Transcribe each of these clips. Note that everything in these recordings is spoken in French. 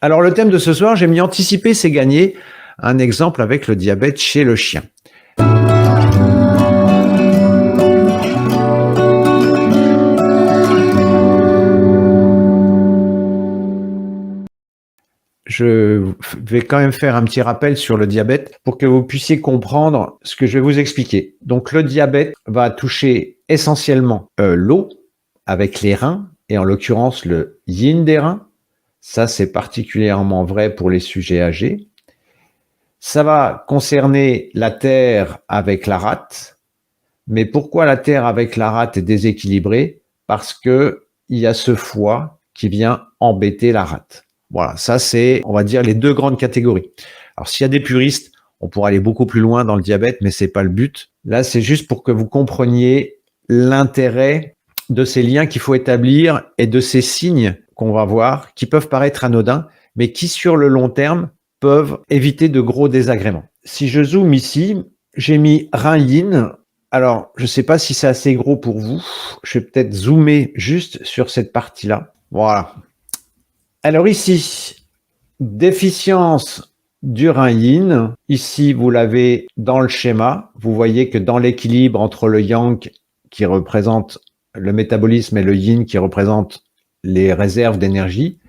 Alors, le thème de ce soir, j'ai mis anticiper, c'est gagner. Un exemple avec le diabète chez le chien. Je vais quand même faire un petit rappel sur le diabète pour que vous puissiez comprendre ce que je vais vous expliquer. Donc, le diabète va toucher essentiellement l'eau avec les reins, et en l'occurrence le yin des reins. Ça, c'est particulièrement vrai pour les sujets âgés. Ça va concerner la terre avec la rate. Mais pourquoi la terre avec la rate est déséquilibrée? Parce que il y a ce foie qui vient embêter la rate. Voilà, ça c'est, on va dire, les deux grandes catégories. Alors s'il y a des puristes, on pourra aller beaucoup plus loin dans le diabète, mais c'est pas le but. Là, c'est juste pour que vous compreniez l'intérêt de ces liens qu'il faut établir et de ces signes qu'on va voir, qui peuvent paraître anodins, mais qui sur le long terme peuvent éviter de gros désagréments. Si je zoome ici, j'ai mis rein yin. Alors, je ne sais pas si c'est assez gros pour vous. Je vais peut-être zoomer juste sur cette partie-là. Voilà. Alors ici, déficience du rein yin. Ici, vous l'avez dans le schéma. Vous voyez que dans l'équilibre entre le yang qui représente le métabolisme et le yin qui représente les réserves d'énergie,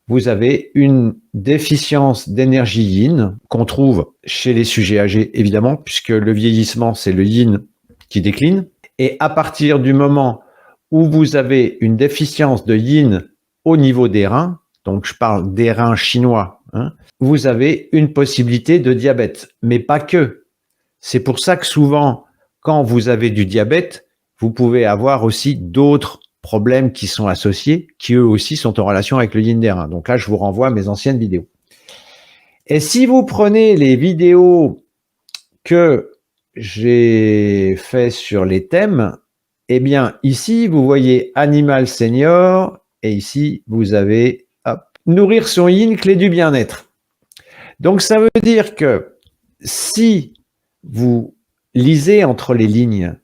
vous avez une déficience d'énergie yin qu'on trouve chez les sujets âgés, évidemment, puisque le vieillissement, c'est le yin qui décline. Et à partir du moment où vous avez une déficience de yin au niveau des reins, donc je parle des reins chinois, vous avez une possibilité de diabète, mais pas que. C'est pour ça que souvent, quand vous avez du diabète, vous pouvez avoir aussi d'autres problèmes qui sont associés, qui eux aussi sont en relation avec le yin des reins. Donc là, je vous renvoie à mes anciennes vidéos. Et si vous prenez les vidéos que j'ai fait sur les thèmes, eh bien ici, vous voyez Animal Senior, et ici, vous avez nourrir son yin, clé du bien-être. Donc ça veut dire que si vous lisez entre les lignes,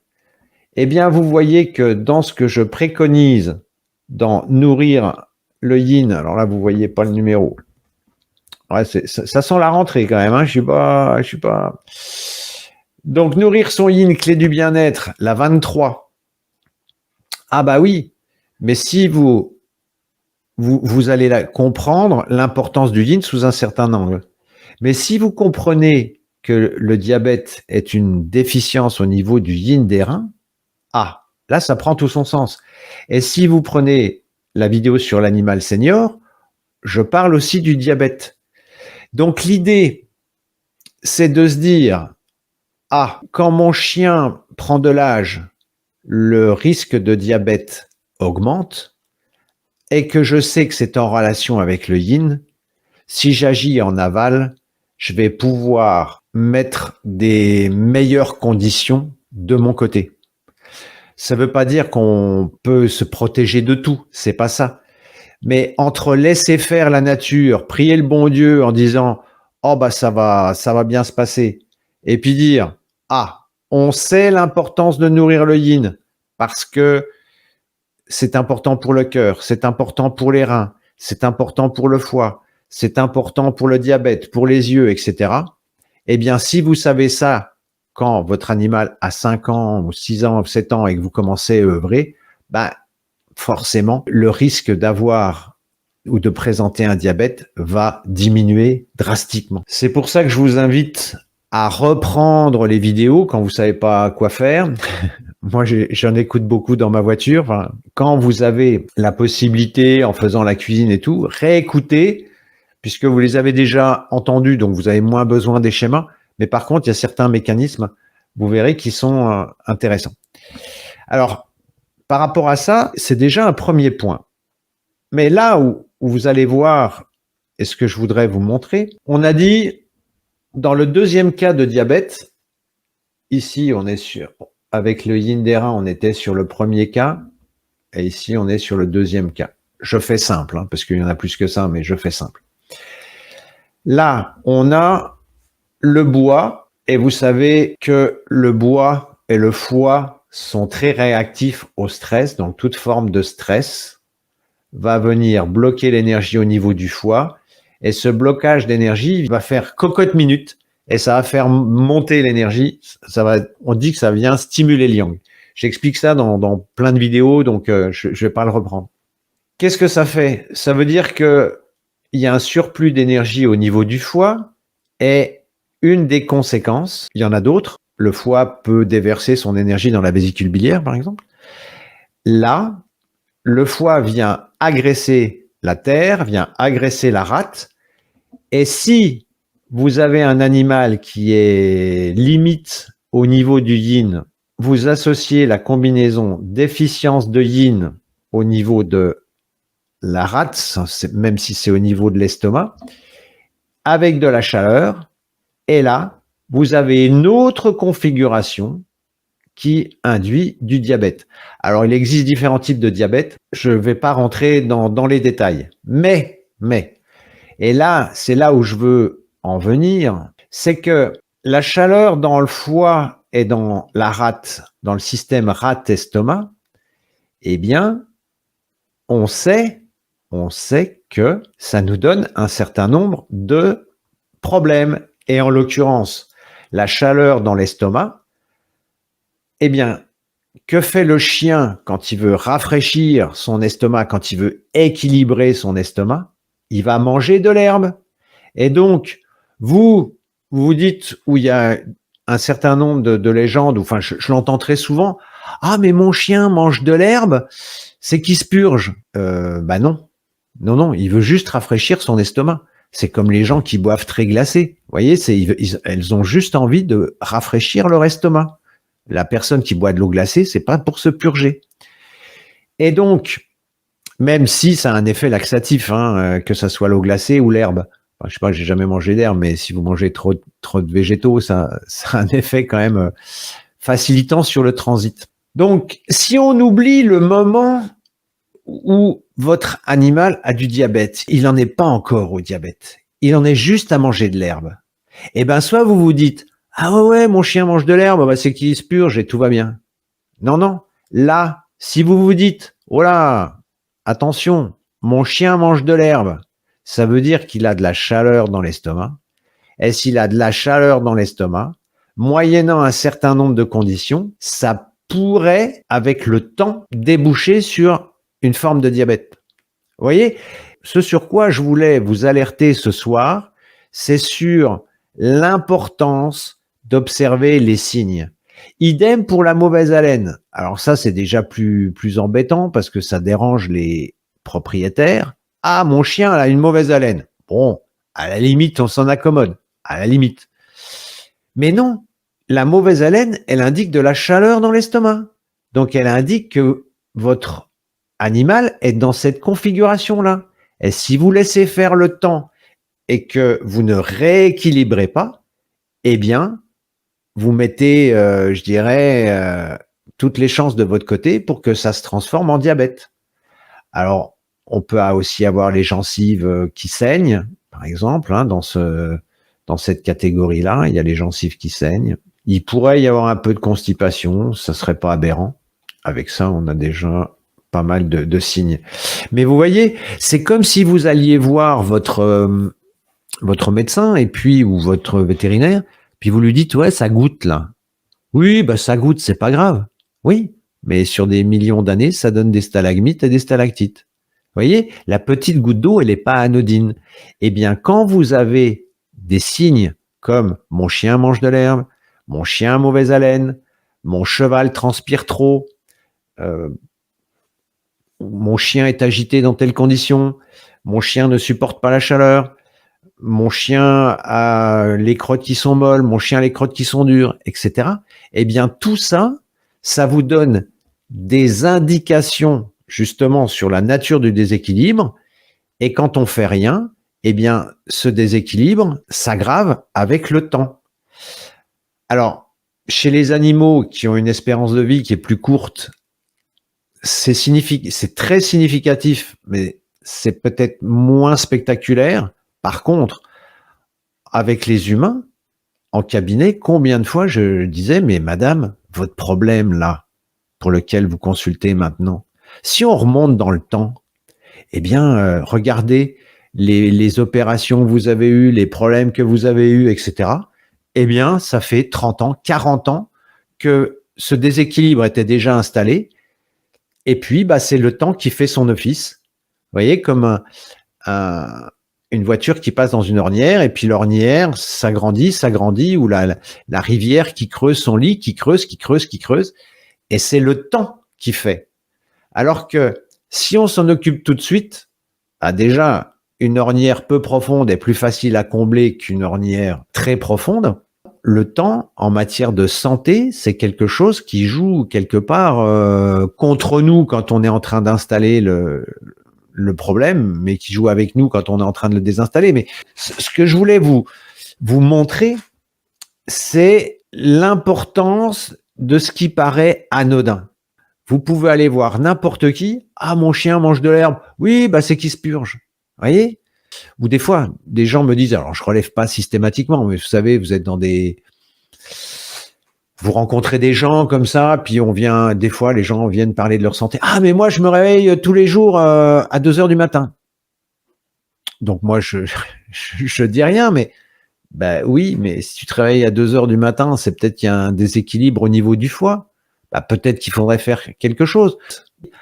eh bien, vous voyez que dans ce que je préconise, dans nourrir le yin, alors là, vous voyez pas le numéro. Ouais, ça sent la rentrée quand même, hein, je suis pas. Donc, nourrir son yin, clé du bien-être, la 23. Ah bah oui, mais si vous allez comprendre l'importance du yin sous un certain angle. Mais si vous comprenez que le diabète est une déficience au niveau du yin des reins, là, ça prend tout son sens. Et si vous prenez la vidéo sur l'animal senior, je parle aussi du diabète. Donc l'idée, c'est de se dire, quand mon chien prend de l'âge, le risque de diabète augmente, et que je sais que c'est en relation avec le yin, si j'agis en aval, je vais pouvoir mettre des meilleures conditions de mon côté. Ça ne veut pas dire qu'on peut se protéger de tout, c'est pas ça. Mais entre laisser faire la nature, prier le bon Dieu en disant oh bah ça va bien se passer, et puis dire on sait l'importance de nourrir le yin parce que c'est important pour le cœur, c'est important pour les reins, c'est important pour le foie, c'est important pour le diabète, pour les yeux, etc. Eh bien, si vous savez ça quand votre animal a 5 ans ou 6 ans ou 7 ans et que vous commencez à œuvrer, forcément, le risque d'avoir ou de présenter un diabète va diminuer drastiquement. C'est pour ça que je vous invite à reprendre les vidéos quand vous savez pas quoi faire. Moi, j'en écoute beaucoup dans ma voiture. Enfin, quand vous avez la possibilité, en faisant la cuisine et tout, réécoutez, puisque vous les avez déjà entendus, donc vous avez moins besoin des schémas. Mais par contre, il y a certains mécanismes, vous verrez, qui sont intéressants. Alors, par rapport à ça, c'est déjà un premier point. Mais là où vous allez voir, et ce que je voudrais vous montrer, on a dit, dans le deuxième cas de diabète, ici, on est avec le yin des reins, on était sur le premier cas, et ici, on est sur le deuxième cas. Je fais simple, parce qu'il y en a plus que ça, mais je fais simple. Là, on a le bois, et vous savez que le bois et le foie sont très réactifs au stress, donc toute forme de stress va venir bloquer l'énergie au niveau du foie. Et ce blocage d'énergie va faire cocotte minute et ça va faire monter l'énergie. On dit que ça vient stimuler le yang. J'explique ça dans plein de vidéos, donc je vais pas le reprendre. Qu'est-ce que ça fait? Ça veut dire que il y a un surplus d'énergie au niveau du foie et une des conséquences, il y en a d'autres. Le foie peut déverser son énergie dans la vésicule biliaire, par exemple. Là, le foie vient agresser la terre, vient agresser la rate. Et si vous avez un animal qui est limite au niveau du yin, vous associez la combinaison déficience de yin au niveau de la rate, même si c'est au niveau de l'estomac, avec de la chaleur, et là, vous avez une autre configuration qui induit du diabète. Alors, il existe différents types de diabète. Je ne vais pas rentrer dans les détails. Mais, et là, c'est là où je veux en venir, c'est que la chaleur dans le foie et dans la rate, dans le système rate-estomac, eh bien, on sait que ça nous donne un certain nombre de problèmes. Et en l'occurrence, la chaleur dans l'estomac, eh bien, que fait le chien quand il veut rafraîchir son estomac, quand il veut équilibrer son estomac? Il va manger de l'herbe. Et donc, vous vous dites, où il y a un certain nombre de légendes, enfin, je l'entends très souvent, « Ah, mais mon chien mange de l'herbe, c'est qu'il se purge. » Bah non. Non, il veut juste rafraîchir son estomac. C'est comme les gens qui boivent très glacé. Vous voyez, elles ont juste envie de rafraîchir leur estomac. La personne qui boit de l'eau glacée, c'est pas pour se purger. Et donc, même si ça a un effet laxatif, que ça soit l'eau glacée ou l'herbe. Enfin, je sais pas, j'ai jamais mangé d'herbe, mais si vous mangez trop de végétaux, ça a un effet quand même facilitant sur le transit. Donc, si on oublie le moment où votre animal a du diabète, il n'en est pas encore au diabète, il en est juste à manger de l'herbe. Eh ben, soit vous vous dites, ah ouais, mon chien mange de l'herbe, bah, c'est qu'il se purge et tout va bien. Non. Là, si vous vous dites, oh là, attention, mon chien mange de l'herbe, ça veut dire qu'il a de la chaleur dans l'estomac. Et s'il a de la chaleur dans l'estomac, moyennant un certain nombre de conditions, ça pourrait, avec le temps, déboucher sur une forme de diabète. Vous voyez, ce sur quoi je voulais vous alerter ce soir, c'est sur l'importance d'observer les signes. Idem pour la mauvaise haleine. Alors ça, c'est déjà plus embêtant parce que ça dérange les propriétaires. Ah, mon chien a une mauvaise haleine. Bon, à la limite, on s'en accommode. À la limite. Mais non, la mauvaise haleine, elle indique de la chaleur dans l'estomac. Donc, elle indique que votre animal est dans cette configuration-là. Et si vous laissez faire le temps et que vous ne rééquilibrez pas, eh bien, vous mettez, je dirais, toutes les chances de votre côté pour que ça se transforme en diabète. Alors, on peut aussi avoir les gencives qui saignent, par exemple, dans cette catégorie-là, il y a les gencives qui saignent. Il pourrait y avoir un peu de constipation, ça serait pas aberrant. Avec ça, on a déjà pas mal de signes. Mais vous voyez, c'est comme si vous alliez voir votre médecin et puis ou votre vétérinaire, puis vous lui dites ouais, ça goûte là. Oui, bah ça goûte, c'est pas grave. Oui, mais sur des millions d'années, ça donne des stalagmites et des stalactites. Vous voyez, la petite goutte d'eau, elle n'est pas anodine. Eh bien, quand vous avez des signes comme mon chien mange de l'herbe, mon chien a mauvaise haleine, mon cheval transpire trop, mon chien est agité dans telles conditions, mon chien ne supporte pas la chaleur, mon chien a les crottes qui sont molles, mon chien a les crottes qui sont dures, etc. Eh bien, tout ça, ça vous donne des indications justement sur la nature du déséquilibre. Et quand on fait rien, eh bien, ce déséquilibre s'aggrave avec le temps. Alors, chez les animaux qui ont une espérance de vie qui est plus courte, c'est très significatif, mais c'est peut-être moins spectaculaire. Par contre, avec les humains, en cabinet, combien de fois je disais, mais madame, votre problème là, pour lequel vous consultez maintenant, si on remonte dans le temps, eh bien, regardez les opérations que vous avez eues, les problèmes que vous avez eus, etc. Eh bien, ça fait 30 ans, 40 ans que ce déséquilibre était déjà installé. Et puis, bah, c'est le temps qui fait son office. Vous voyez, comme une voiture qui passe dans une ornière, et puis l'ornière s'agrandit, ou la rivière qui creuse son lit, qui creuse, et c'est le temps qui fait. Alors que si on s'en occupe tout de suite, bah déjà, une ornière peu profonde est plus facile à combler qu'une ornière très profonde. Le temps, en matière de santé, c'est quelque chose qui joue quelque part contre nous quand on est en train d'installer le problème, mais qui joue avec nous quand on est en train de le désinstaller. Mais ce que je voulais vous montrer, c'est l'importance de ce qui paraît anodin. Vous pouvez aller voir n'importe qui. Ah, mon chien mange de l'herbe. Oui, bah c'est qu'il se purge. Vous voyez? Ou des fois, des gens me disent, alors je relève pas systématiquement, mais vous savez, vous êtes vous rencontrez des gens comme ça, puis des fois, les gens viennent parler de leur santé. Ah, mais moi, je me réveille tous les jours à 2 heures du matin. Donc moi, je dis rien, mais bah oui, mais si tu te réveilles à 2 heures du matin, c'est peut-être qu'il y a un déséquilibre au niveau du foie. Bah, peut-être qu'il faudrait faire quelque chose.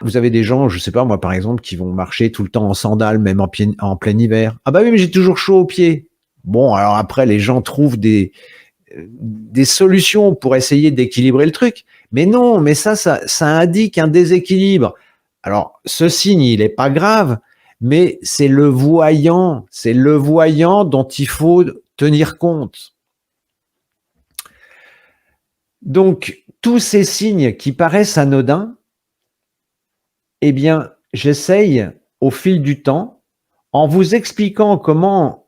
Vous avez des gens, je sais pas moi par exemple, qui vont marcher tout le temps en sandales, même en plein hiver. Ah bah oui, mais j'ai toujours chaud aux pieds. Bon, alors après, les gens trouvent des solutions pour essayer d'équilibrer le truc. Mais non, mais ça indique un déséquilibre. Alors, ce signe, il est pas grave, mais c'est le voyant dont il faut tenir compte. Donc, tous ces signes qui paraissent anodins, eh bien, j'essaye au fil du temps, en vous expliquant comment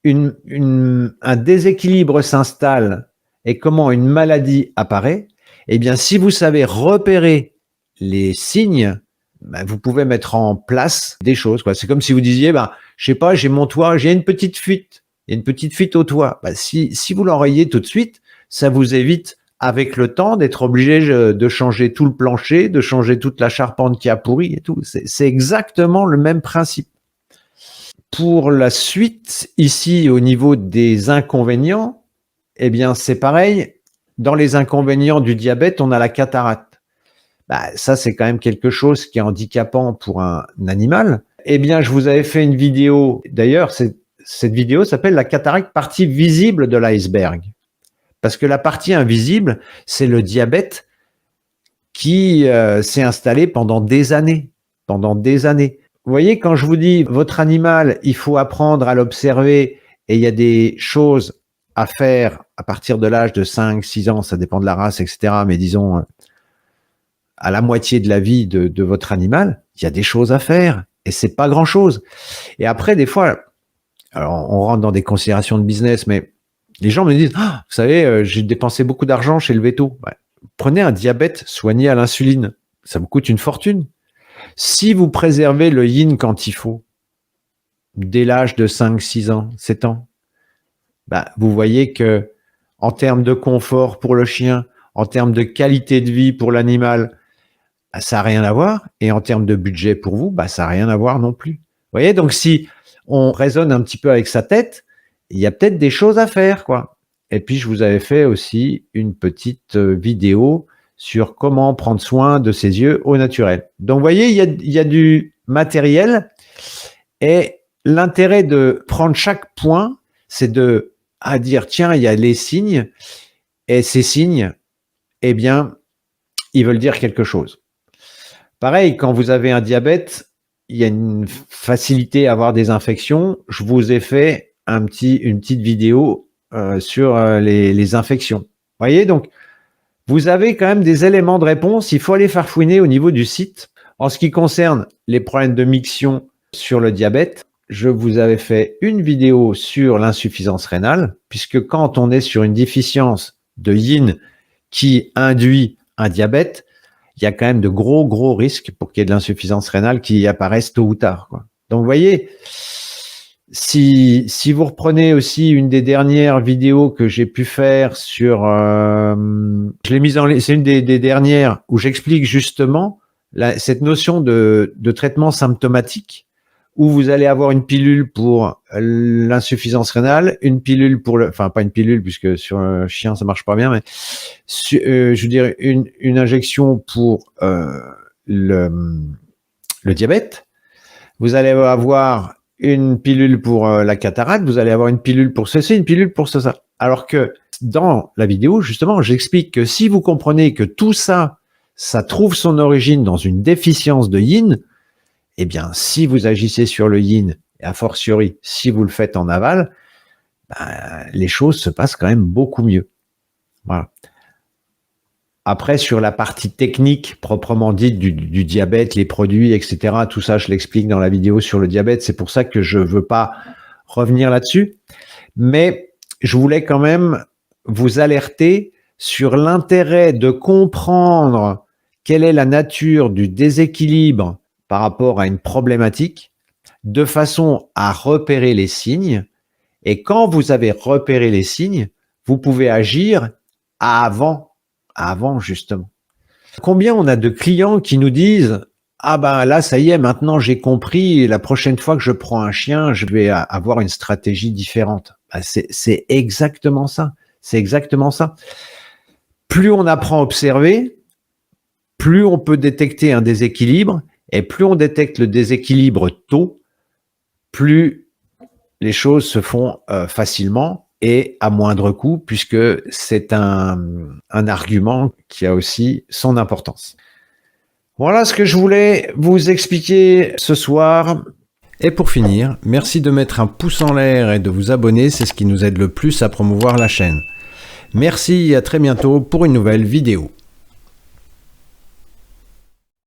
un déséquilibre s'installe et comment une maladie apparaît, eh bien, si vous savez repérer les signes, ben, vous pouvez mettre en place des choses, quoi. C'est comme si vous disiez, ben, je sais pas, j'ai mon toit, j'ai une petite fuite. Il y a une petite fuite au toit. Ben, si vous l'enrayez tout de suite, ça vous évite avec le temps d'être obligé de changer tout le plancher, de changer toute la charpente qui a pourri et tout. C'est exactement le même principe. Pour la suite, ici, au niveau des inconvénients, eh bien, c'est pareil. Dans les inconvénients du diabète, on a la cataracte. Bah, ça, c'est quand même quelque chose qui est handicapant pour un animal. Eh bien, je vous avais fait une vidéo. D'ailleurs, cette vidéo s'appelle la cataracte, partie visible de l'iceberg. Parce que la partie invisible, c'est le diabète qui s'est installé pendant des années. Pendant des années. Vous voyez, quand je vous dis, votre animal, il faut apprendre à l'observer et il y a des choses à faire à partir de l'âge de 5, 6 ans, ça dépend de la race, etc. Mais disons, à la moitié de la vie de votre animal, il y a des choses à faire et c'est pas grand chose. Et après, des fois, alors on rentre dans des considérations de business, mais les gens me disent, ah, vous savez, j'ai dépensé beaucoup d'argent chez le véto. Ouais. Prenez un diabète soigné à l'insuline. Ça vous coûte une fortune. Si vous préservez le yin quand il faut, dès l'âge de 5, 6 ans, 7 ans, bah, vous voyez que en termes de confort pour le chien, en termes de qualité de vie pour l'animal, bah, ça n'a rien à voir. Et en termes de budget pour vous, bah, ça n'a rien à voir non plus. Vous voyez, donc si on raisonne un petit peu avec sa tête, il y a peut-être des choses à faire, quoi. Et puis, je vous avais fait aussi une petite vidéo sur comment prendre soin de ses yeux au naturel. Donc, vous voyez, il y a du matériel et l'intérêt de prendre chaque point, c'est à dire, tiens, il y a les signes et ces signes, eh bien, ils veulent dire quelque chose. Pareil, quand vous avez un diabète, il y a une facilité à avoir des infections. Je vous ai fait une petite vidéo sur les infections. Vous voyez, donc, vous avez quand même des éléments de réponse. Il faut aller farfouiner au niveau du site. En ce qui concerne les problèmes de miction sur le diabète, je vous avais fait une vidéo sur l'insuffisance rénale, puisque quand on est sur une déficience de yin qui induit un diabète, il y a quand même de gros risques pour qu'il y ait de l'insuffisance rénale qui apparaisse tôt ou tard, quoi. Donc, vous voyez, si vous reprenez aussi une des dernières vidéos que j'ai pu faire sur, je l'ai mise c'est une des dernières où j'explique justement cette notion de traitement symptomatique, où vous allez avoir une pilule pour l'insuffisance rénale, une pilule pour enfin pas une pilule puisque sur un chien ça marche pas bien, mais je veux dire une injection pour le diabète. Vous allez avoir une pilule pour la cataracte, vous allez avoir une pilule pour ceci, une pilule pour ça. Alors que dans la vidéo, justement, j'explique que si vous comprenez que tout ça, ça trouve son origine dans une déficience de yin, eh bien, si vous agissez sur le yin, et a fortiori, si vous le faites en aval, ben, les choses se passent quand même beaucoup mieux. Voilà. Après, sur la partie technique proprement dite du diabète, les produits, etc., tout ça, je l'explique dans la vidéo sur le diabète. C'est pour ça que je veux pas revenir là-dessus. Mais je voulais quand même vous alerter sur l'intérêt de comprendre quelle est la nature du déséquilibre par rapport à une problématique, de façon à repérer les signes. Et quand vous avez repéré les signes, vous pouvez agir avant justement. Combien on a de clients qui nous disent « Ah ben là, ça y est, maintenant j'ai compris, la prochaine fois que je prends un chien, je vais avoir une stratégie différente. » C'est exactement ça. C'est exactement ça. Plus on apprend à observer, plus on peut détecter un déséquilibre, et plus on détecte le déséquilibre tôt, plus les choses se font facilement et à moindre coût, puisque c'est un argument qui a aussi son importance. Voilà ce que je voulais vous expliquer ce soir. Et pour finir, merci de mettre un pouce en l'air et de vous abonner, c'est ce qui nous aide le plus à promouvoir la chaîne. Merci et à très bientôt pour une nouvelle vidéo.